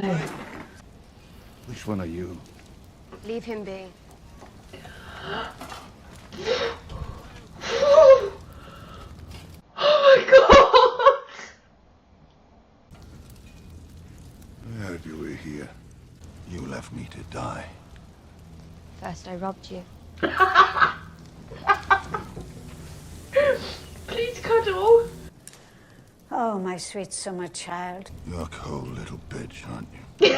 no. Which one are you? Leave him be. Oh my god! I heard you were here. You left me to die. First I robbed you. Please cuddle. Oh, my sweet summer child. You're a cold little bitch, aren't you?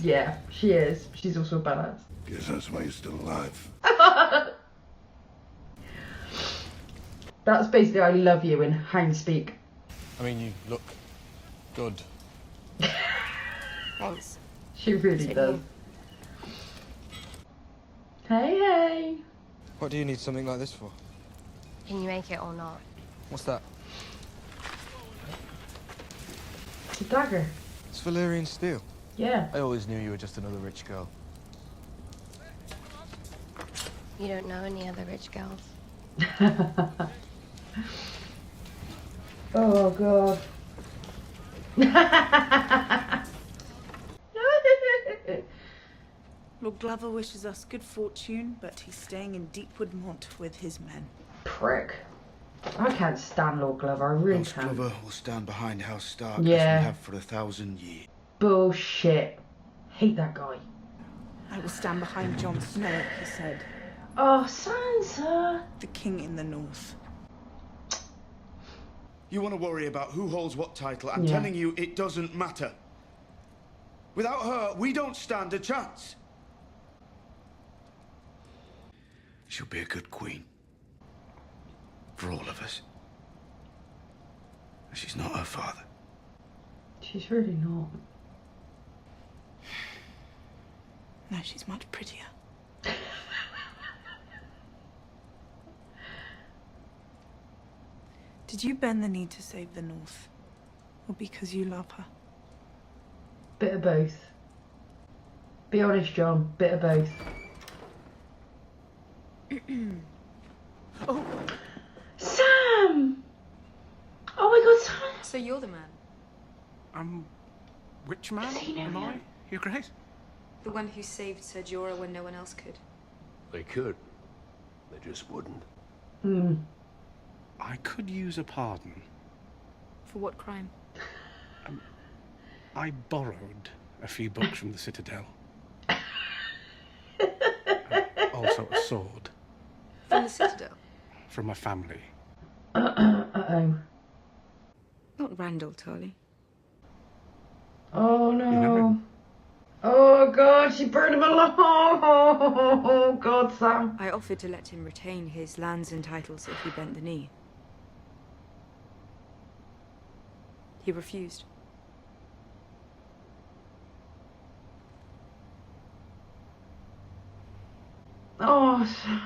Yeah, she is. She's also a badass. Guess that's why you're still alive. That's basically I love you in Hound speak. I mean, you look good. Thanks. She really does. Hey, hey. What do you need something like this for? Can you make it or not? What's that? It's a dagger. It's Valyrian steel. Yeah. I always knew you were just another rich girl. You don't know any other rich girls. Oh god. Lord Glover wishes us good fortune, but he's staying in Deepwood Mont with his men. Prick. I can't stand Lord Glover, I really House can't. Glover will stand behind House Stark Yeah. as we have for 1,000 years. Bullshit. Hate that guy. I will stand behind Jon Snow, he said, Oh, Sansa. the king in the north. You want to worry about who holds what title. I'm Yeah. telling you, it doesn't matter. Without her, we don't stand a chance. She'll be a good queen. For all of us. She's not her father. She's really not. No, she's much prettier. Did you bend the knee to save the North? Or because you love her? Bit of both. Be honest, John. Bit of both. Oh, Sam! Oh my god, Sam! So you're the man? Which man Does he know am I? you? Your Grace? The one who saved Ser Jorah when no one else could? They could. They just wouldn't. I could use a pardon. For what crime? I borrowed a few books from the Citadel. Also a sword From the Citadel? from my family. Uh-oh. Not Randall Tarly. Oh You know no. him? Oh god, she burned him alive. Oh god, Sam. I offered to let him retain his lands and titles if he bent the knee. He refused. Oh, Sam.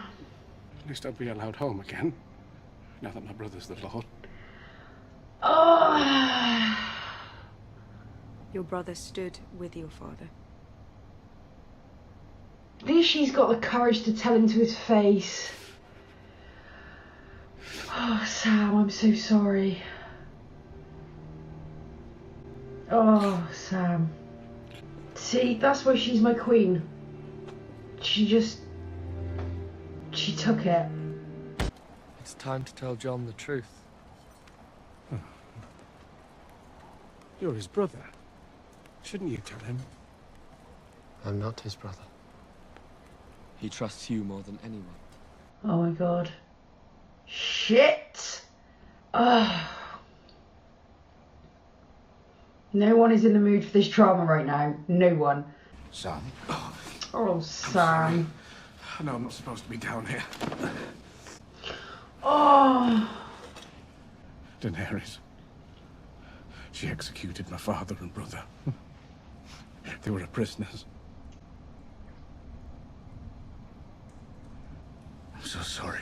At least I'll be allowed home again, now that my brother's the Lord. Oh. Your brother stood with your father. At least she's got the courage to tell him to his face. Oh, Sam, I'm so sorry. Oh, Sam. See, that's why she's my queen. She took it. It's time to tell John the truth. You're his brother. Shouldn't you tell him? I'm not his brother. He trusts you more than anyone. Oh my god. Shit! Ugh. No one is in the mood for this drama right now. No one. Sam. Oh, Sam. I know I'm not supposed to be down here. Oh. Daenerys. She executed my father and brother. They were prisoners. I'm so sorry.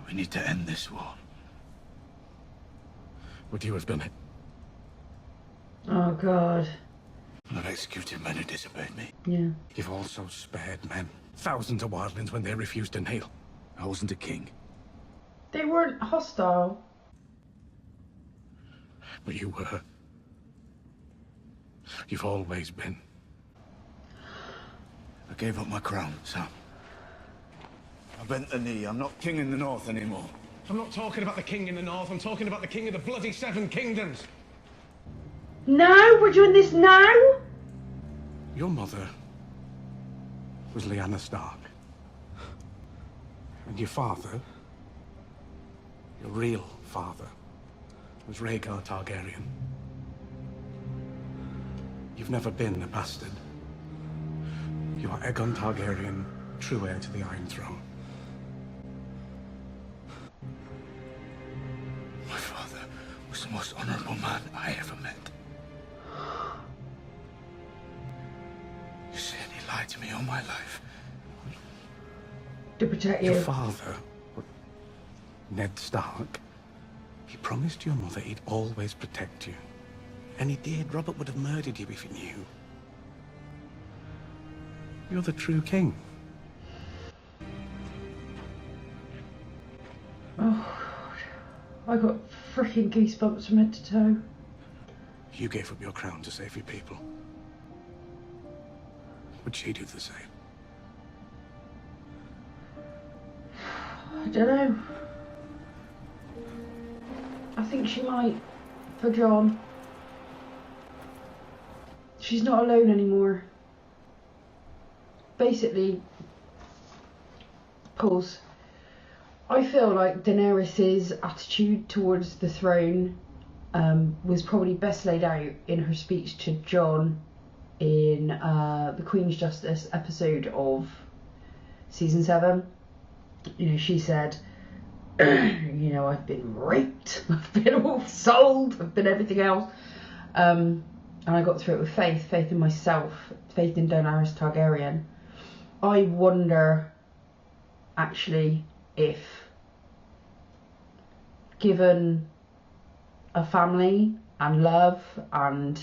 We need to end this war. Would you have done it? Oh god. I'm not executing men who disobeyed me. Yeah. You've also spared men. Thousands of wildlings when they refused to kneel. I wasn't a king. They weren't hostile. But you were. You've always been. I gave up my crown, Sam. I bent the knee. I'm not king in the north anymore. I'm not talking about the king in the north. I'm talking about the king of the bloody Seven Kingdoms. No, we're doing this now? Your mother was Lyanna Stark. And your father, your real father, was Rhaegar Targaryen. You've never been a bastard. You are Aegon Targaryen, true heir to the Iron Throne. My father was the most honorable man I ever met. You see, he lied to me all my life. To protect you. Your father, Ned Stark, he promised your mother he'd always protect you. And he did. Robert would have murdered you if he knew. You're the true king. Oh, God. I got freaking goosebumps from head to toe. You gave up your crown to save your people. Would she do the same? I don't know. I think she might, for Jon. She's not alone anymore. Basically, pause. I feel like Daenerys's attitude towards the throne was probably best laid out in her speech to Jon in the Queen's Justice episode of season 7. You know, she said, you know, I've been raped, I've been sold, I've been everything else. And I got through it with faith in myself, faith in Daenerys Targaryen. I wonder, actually, if, given a family and love and,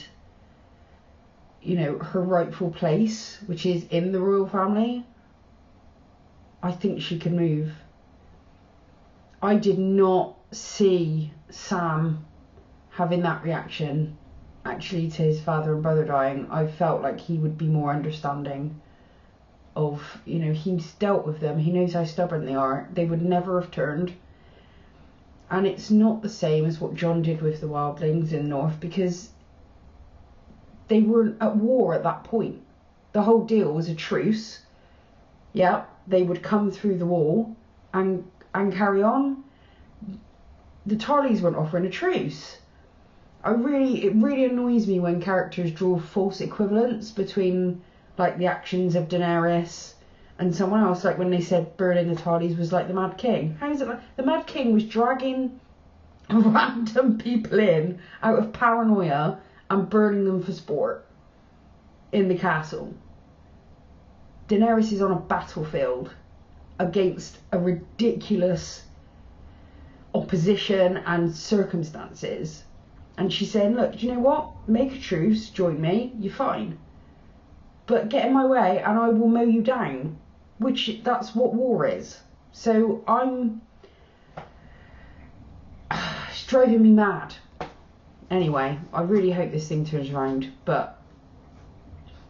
you know, her rightful place, which is in the royal family, I think she can move. I did not see Sam having that reaction, actually, to his father and brother dying. I felt like he would be more understanding of, you know, he's dealt with them. He knows how stubborn they are. They would never have turned. And it's not the same as what Jon did with the wildlings in the north, because they weren't at war at that point. The whole deal was a truce. Yeah, they would come through the wall and carry on. The Tarleys weren't offering a truce. It really annoys me when characters draw false equivalents between, like, the actions of Daenerys and someone else, like when they said burning the Tarleys was like the Mad King. How is it like the Mad King was dragging random people in out of paranoia and burning them for sport in the castle? Daenerys is on a battlefield against a ridiculous opposition and circumstances, and she's saying, look, do you know what, make a truce, join me, you're fine, but get in my way and I will mow you down, which that's what war is. So it's driving me mad. Anyway, I really hope this thing turns around, but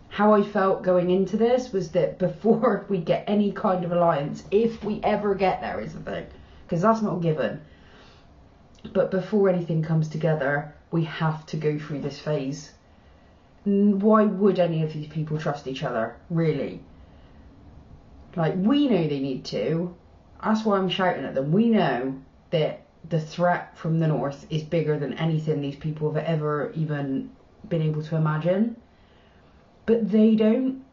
how I felt going into this was that before we get any kind of alliance, if we ever get there is the thing, because that's not a given, but before anything comes together, we have to go through this phase. Why would any of these people trust each other, really? Like, we know they need to. That's why I'm shouting at them. We know that the threat from the north is bigger than anything these people have ever even been able to imagine. But they don't.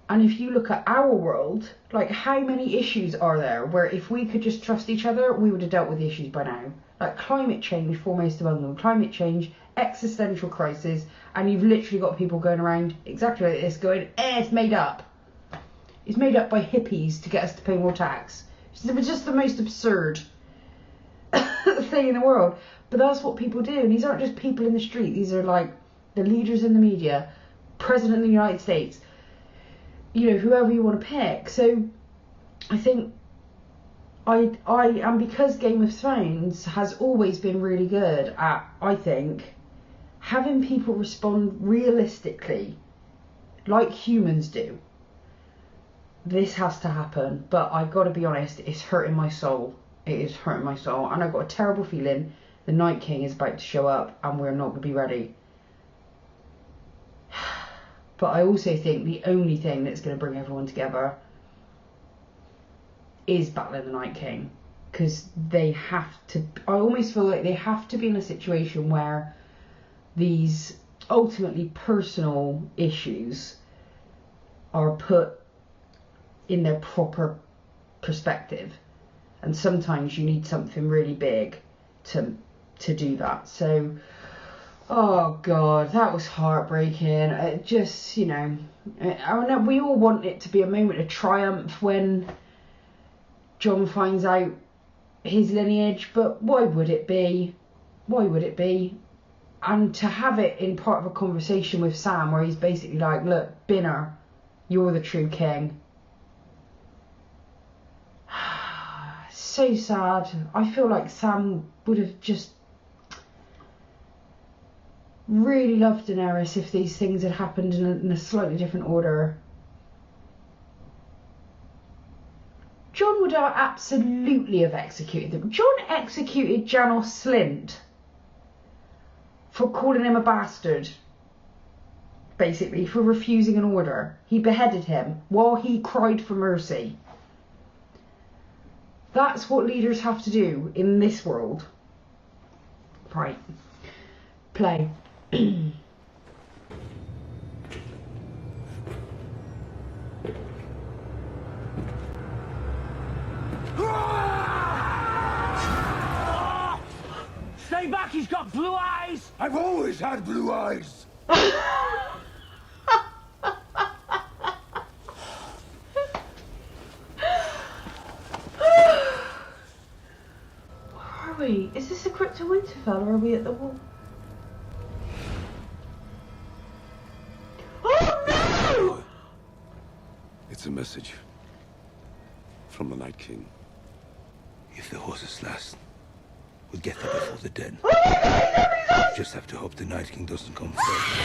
And if you look at our world, like, how many issues are there where if we could just trust each other, we would have dealt with the issues by now? Like climate change, foremost among them. Climate change, existential crisis, and you've literally got people going around exactly like this going, it's made up. It's made up by hippies to get us to pay more tax. It's just the most absurd thing in the world. But that's what people do. And these aren't just people in the street. These are like the leaders in the media, President of the United States, you know, whoever you want to pick. So I think and because Game of Thrones has always been really good at, I think, having people respond realistically like humans do. This has to happen, but I've got to be honest, it's hurting my soul. It is hurting my soul, and I've got a terrible feeling the Night King is about to show up and we're not going to be ready. But I also think the only thing that's going to bring everyone together is battling the Night King, because they have to. I almost feel like they have to be in a situation where these ultimately personal issues are put in their proper perspective, and sometimes you need something really big to do that. So, oh god, that was heartbreaking. It just, you know, I know we all want it to be a moment of triumph when Jon finds out his lineage, but why would it be? Why would it be? And to have it in part of a conversation with Sam where he's basically like, look, Binner, you're the true king. So sad. I feel like Sam would have just really loved Daenerys if these things had happened in a slightly different order. Jon would have absolutely have executed them. Jon executed Janos Slynt for calling him a bastard, basically, for refusing an order. He beheaded him while he cried for mercy. That's what leaders have to do in this world. Right. Play. Stay back, he's got blue eyes! I've always had blue eyes. Is this a crypt to Winterfell, or are we at the wall? Oh no! It's a message from the Night King. If the horses last, we'll get there before the dead. Just have to hope the Night King doesn't come first.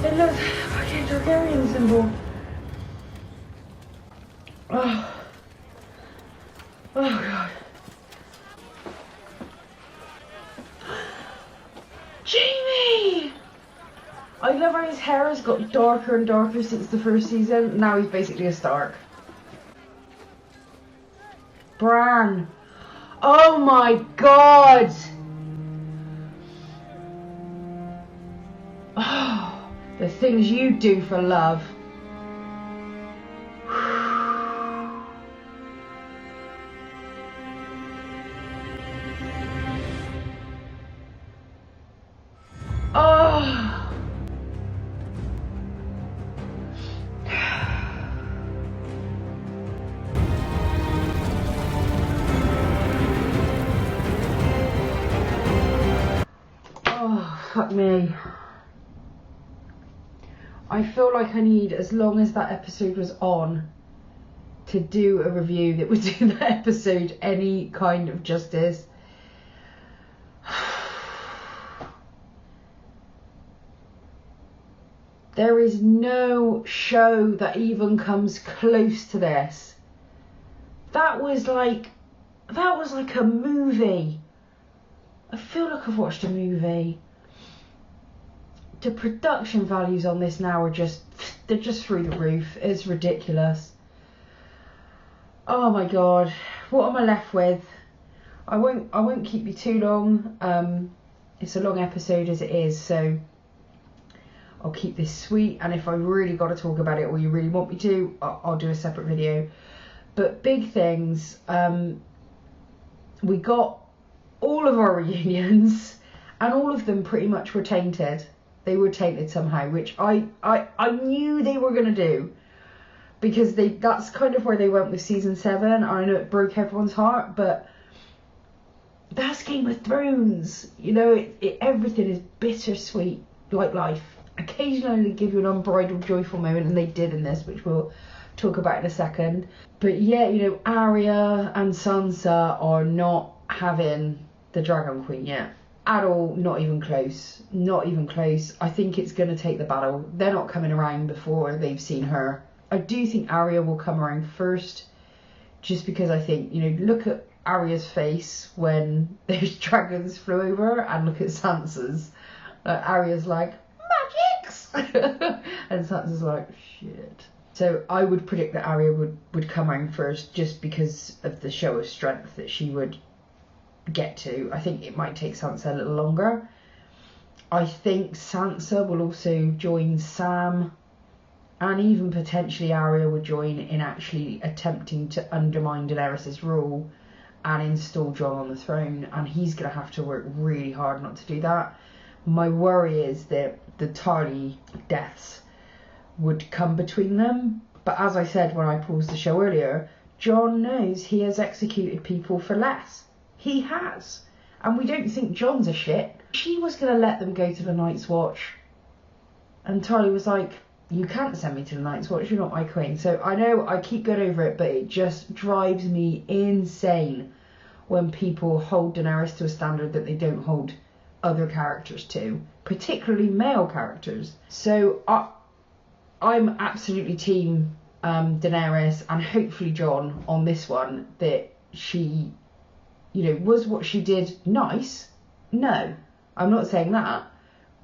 It looks like a fucking Targaryen symbol. Oh. Oh god. Jamie! I love how his hair has got darker and darker since the first season. Now he's basically a Stark. Bran. Oh my god! Oh, the things you do for love. Oh. Oh, fuck me. I feel like I need as long as that episode was on to do a review that would do that episode any kind of justice. There is no show that even comes close to this. That was like a movie. I feel like I've watched a movie. The production values on this now are they're just through the roof. It's ridiculous. Oh my god, what am I left with? I won't keep you too long. It's a long episode as it is, so I'll keep this sweet, and if I really got to talk about it or you really want me to, I'll do a separate video. But big things, we got all of our reunions, and all of them pretty much were tainted. They were tainted somehow, which I knew they were going to do. because that's kind of where they went with season 7. I know it broke everyone's heart, but that's Game of Thrones. You know, everything is bittersweet, like life. Occasionally they give you an unbridled joyful moment, and they did in this, which we'll talk about in a second. But yeah, you know, Arya and Sansa are not having the Dragon Queen yet. At all, not even close. Not even close. I think it's going to take the battle. They're not coming around before they've seen her. I do think Arya will come around first, just because I think, you know, look at Arya's face when those dragons flew over, and look at Sansa's. Arya's like, magics! And Sansa's like, shit. So I would predict that Arya would come around first, just because of the show of strength that she would get to. I think it might take Sansa a little longer. I think Sansa will also join Sam, and even potentially Arya would join in actually attempting to undermine Daenerys' rule and install Jon on the throne, and he's going to have to work really hard not to do that. My worry is that the Tarly deaths would come between them, but as I said when I paused the show earlier, Jon knows he has executed people for less. He has. And we don't think Jon's a shit. She was going to let them go to the Night's Watch, and Tarly was like, you can't send me to the Night's Watch, you're not my queen. So I know I keep going over it, but it just drives me insane when people hold Daenerys to a standard that they don't hold other characters to, particularly male characters. So I'm absolutely team Daenerys, and hopefully Jon on this one, that she, you know, was what she did nice? No, I'm not saying that.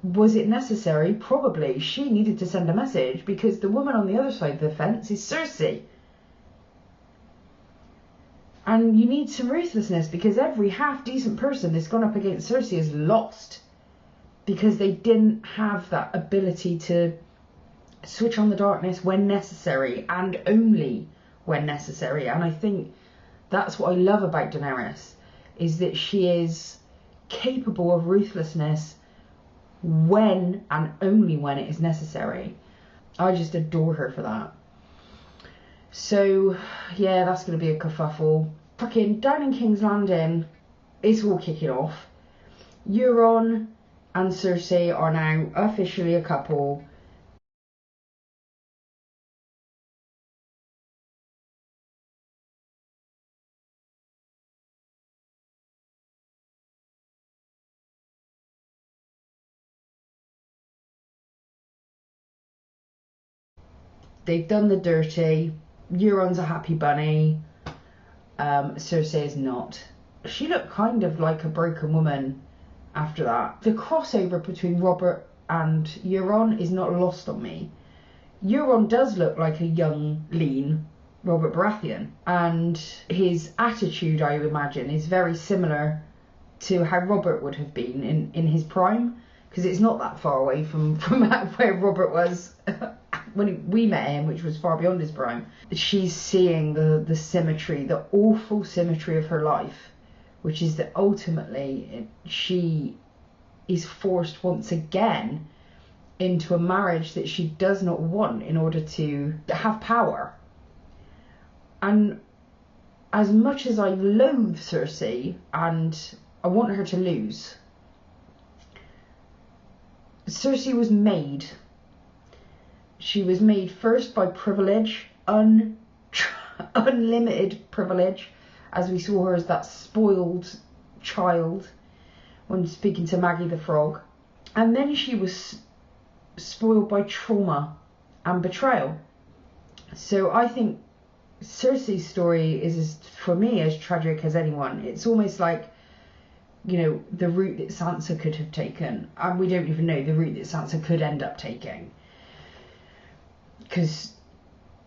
Was it necessary? Probably. She needed to send a message, because the woman on the other side of the fence is Cersei. And you need some ruthlessness, because every half-decent person that's gone up against Cersei is lost, because they didn't have that ability to switch on the darkness when necessary, and only when necessary. And I think that's what I love about Daenerys, is that she is capable of ruthlessness when and only when it is necessary. I just adore her for that. So yeah, that's going to be a kerfuffle. Fucking down in King's Landing, it's all kicking off. Euron and Cersei are now officially a couple. They've done the dirty. Euron's a happy bunny. Cersei is not. She looked kind of like a broken woman after that. The crossover between Robert and Euron is not lost on me. Euron does look like a young, lean Robert Baratheon, and his attitude, I would imagine, is very similar to how Robert would have been in his prime, because it's not that far away from where Robert was when we met him, which was far beyond his prime. She's seeing the symmetry, the awful symmetry of her life, which is that ultimately she is forced once again into a marriage that she does not want in order to have power. And as much as I loathe Cersei and I want her to lose, Cersei was made. She was made first by privilege, unlimited privilege, as we saw her as that spoiled child when speaking to Maggie the Frog. And then she was spoiled by trauma and betrayal. So I think Cersei's story is, for me, as tragic as anyone. It's almost like, you know, the route that Sansa could have taken, and we don't even know the route that Sansa could end up taking. Because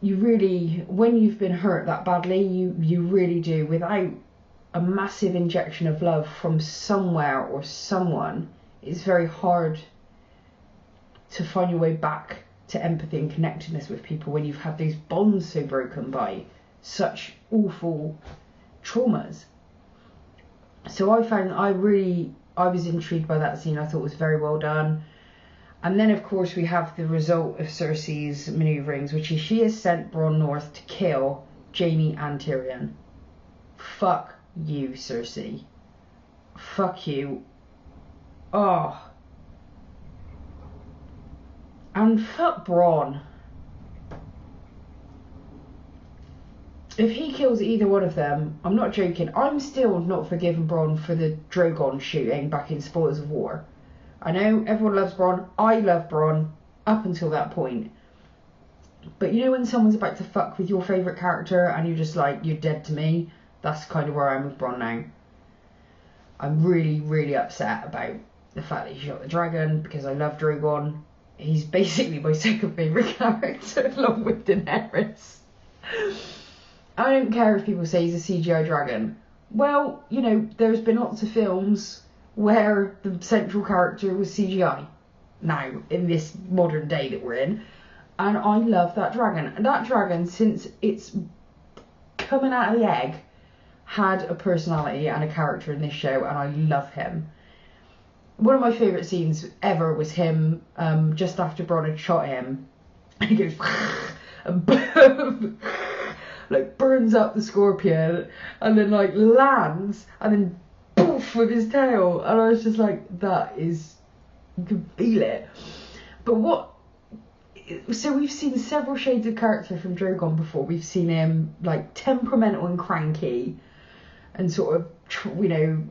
you really, when you've been hurt that badly, you really do, without a massive injection of love from somewhere or someone, it's very hard to find your way back to empathy and connectedness with people when you've had those bonds so broken by such awful traumas. So I was intrigued by that scene. I thought it was very well done. And then, of course, we have the result of Cersei's manoeuvrings, which is she has sent Bronn north to kill Jaime and Tyrion. Fuck you, Cersei. Fuck you. Oh. And fuck Bronn. If he kills either one of them, I'm not joking, I'm still not forgiving Bronn for the Drogon shooting back in Spoils of War. I know everyone loves Bronn. I love Bronn up until that point. But you know when someone's about to fuck with your favourite character and you're just like, you're dead to me? That's kind of where I am with Bronn now. I'm really, really upset about the fact that he shot the dragon because I love Drogon. He's basically my second favourite character along with Daenerys. I don't care if people say he's a CGI dragon. Well, you know, there's been lots of films where the central character was CGI. Now, in this modern day that we're in. And I love that dragon. And that dragon, since it's coming out of the egg, had a personality and a character in this show, and I love him. One of my favourite scenes ever was him just after Bronn had shot him. And he goes, and boom, like burns up the scorpion, and then like lands, and then poof with his tail. And I was just like, that is, you can feel it. But what, so we've seen several shades of character from Drogon before. We've seen him like temperamental and cranky, and sort of, you know,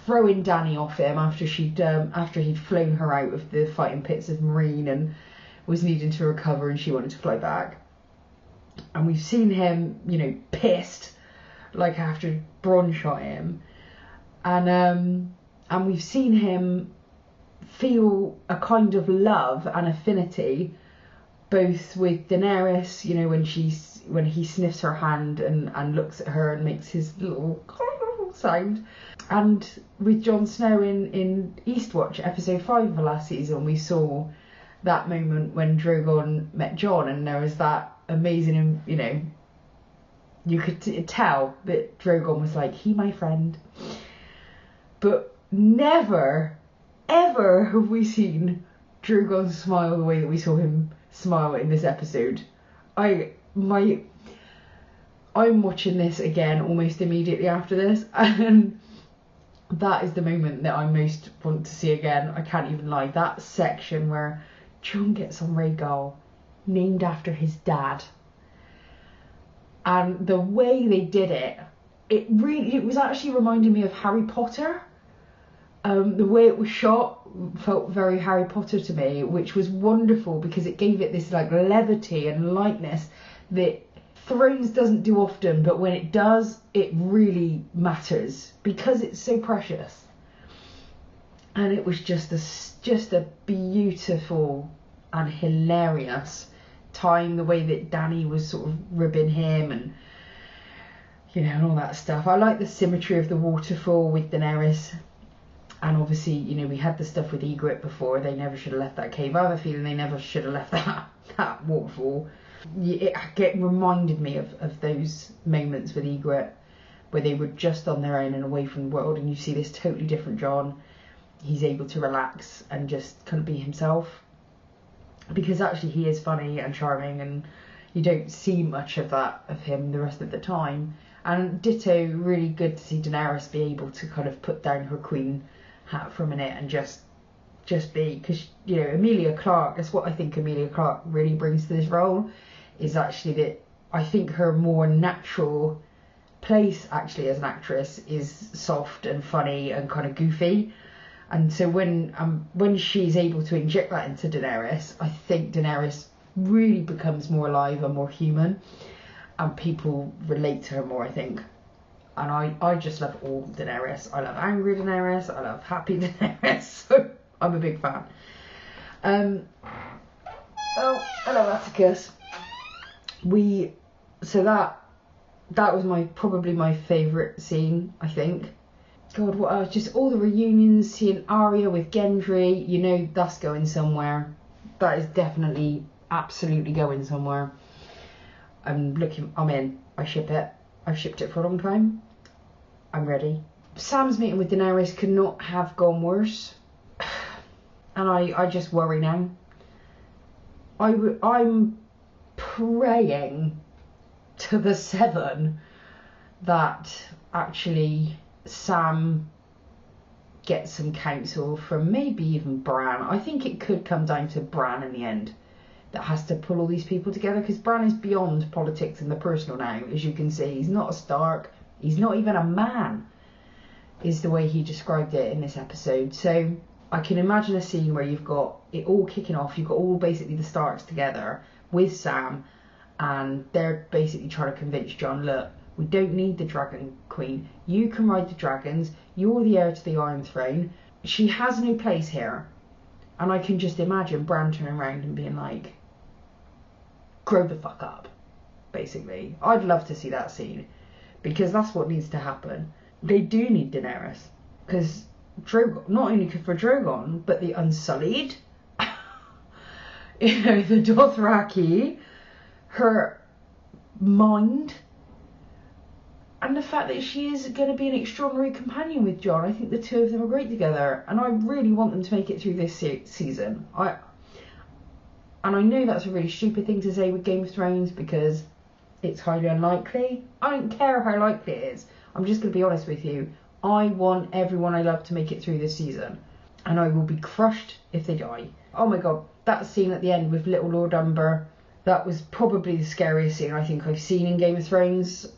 throwing Dany off him after he'd flown her out of the fighting pits of Meereen and was needing to recover and she wanted to fly back. And we've seen him, you know, pissed, like after Bronn shot him, and we've seen him feel a kind of love and affinity, both with Daenerys, you know, when he sniffs her hand and looks at her and makes his little sound, and with Jon Snow in Eastwatch episode 5 of the last season, we saw that moment when Drogon met Jon, and there was that amazing, you know, you could tell that Drogon was like, he my friend. But never ever have we seen Drogon smile the way that we saw him smile in this episode. I'm watching this again almost immediately after this, and that is the moment that I most want to see again. I can't even lie. That section where Jon gets on Rhaegal, named after his dad, and the way they did it, it was actually reminding me of Harry Potter. The way it was shot felt very Harry Potter to me, which was wonderful because it gave it this like levity and lightness that Thrones doesn't do often, but when it does, it really matters because it's so precious. And it was just a beautiful and hilarious time, the way that Dany was sort of ribbing him and, you know, and all that stuff. I like the symmetry of the waterfall with Daenerys. And obviously, you know, we had the stuff with Ygritte before. They never should have left that cave. I have a feeling they never should have left that waterfall. It reminded me of those moments with Ygritte where they were just on their own and away from the world, and you see this totally different Jon. He's able to relax and just kind of be himself, because actually he is funny and charming, and you don't see much of that of him the rest of the time. And ditto, really good to see Daenerys be able to kind of put down her queen hat for a minute and just be, because, you know, Emilia Clarke, that's what I think Emilia Clarke really brings to this role, is actually that I think her more natural place actually as an actress is soft and funny and kind of goofy. And so when she's able to inject that into Daenerys, I think Daenerys really becomes more alive and more human, and people relate to her more, I think. And I just love all Daenerys. I love angry Daenerys, I love happy Daenerys, so I'm a big fan. Oh, hello Atticus. So that was probably my favourite scene, I think. God, what else? Just all the reunions, seeing Arya with Gendry, you know, that's going somewhere. That is definitely, absolutely going somewhere. I'm in. I ship it. I've shipped it for a long time. I'm ready. Sam's meeting with Daenerys could not have gone worse. And I just worry now. I'm praying to the seven that actually Sam gets some counsel from maybe even Bran. I think it could come down to Bran in the end that has to pull all these people together, because Bran is beyond politics and the personal now, as you can see. He's not a Stark, he's not even a man, is the way he described it in this episode. So I can imagine a scene where you've got it all kicking off, you've got all basically the Starks together with Sam, and they're basically trying to convince Jon, look, we don't need the Dragon Queen, you can ride the dragons, you're the heir to the Iron Throne, she has no place here. And I can just imagine Bran turning around and being like, grow the fuck up, basically. I'd love to see that scene, because that's what needs to happen. They do need Daenerys, because Drogon, not only for Drogon, but the Unsullied, you know, the Dothraki, her mind, and the fact that she is going to be an extraordinary companion with Jon. I think the two of them are great together, and I really want them to make it through this season. And I know that's a really stupid thing to say with Game of Thrones, because it's highly unlikely. I don't care how likely it is. I'm just going to be honest with you. I want everyone I love to make it through this season, and I will be crushed if they die. Oh my god, that scene at the end with little Lord Umber, that was probably the scariest scene I think I've seen in Game of Thrones,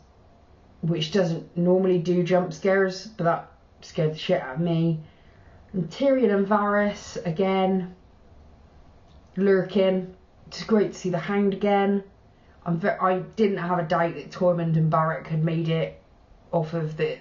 which doesn't normally do jump scares, but that scared the shit out of me. And Tyrion and Varys again, lurking. It's great to see the Hound again. I didn't have a doubt that Tormund and Barrack had made it off of the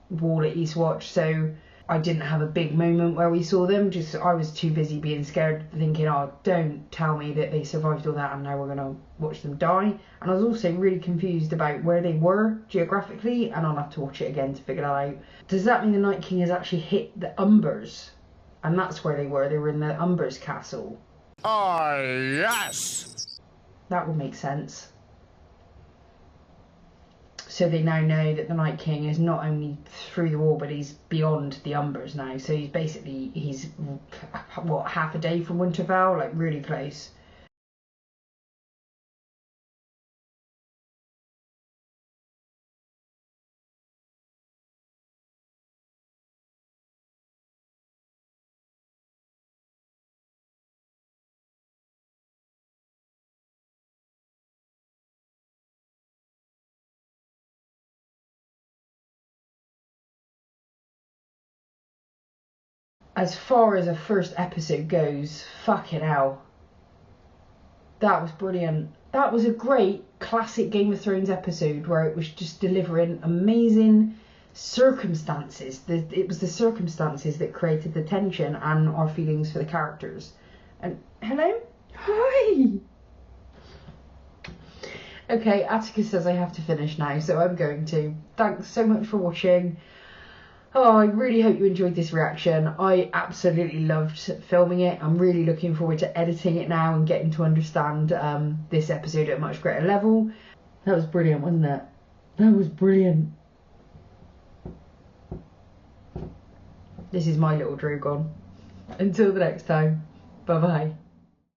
wall at Eastwatch, so I didn't have a big moment where we saw them. Just I was too busy being scared, thinking, oh, don't tell me that they survived all that and now we're gonna watch them die. And I was also really confused about where they were geographically, and I'll have to watch it again to figure that out. Does that mean the Night King has actually hit the Umbers, and that's where they were? They were in the Umbers castle. Ah, yes! That would make sense. So they now know that the Night King is not only through the wall, but he's beyond the Umbers now. So he's what, half a day from Winterfell, like really close. As far as a first episode goes, fucking hell, that was brilliant. That was a great classic Game of Thrones episode where it was just delivering amazing circumstances. It was the circumstances that created the tension and our feelings for the characters. And hello? Hi! Okay, Atticus says I have to finish now, so I'm going to. Thanks so much for watching. Oh, I really hope you enjoyed this reaction. I absolutely loved filming it. I'm really looking forward to editing it now and getting to understand this episode at a much greater level. That was brilliant, wasn't it? That was brilliant. This is my little Drogon. Until the next time, bye bye.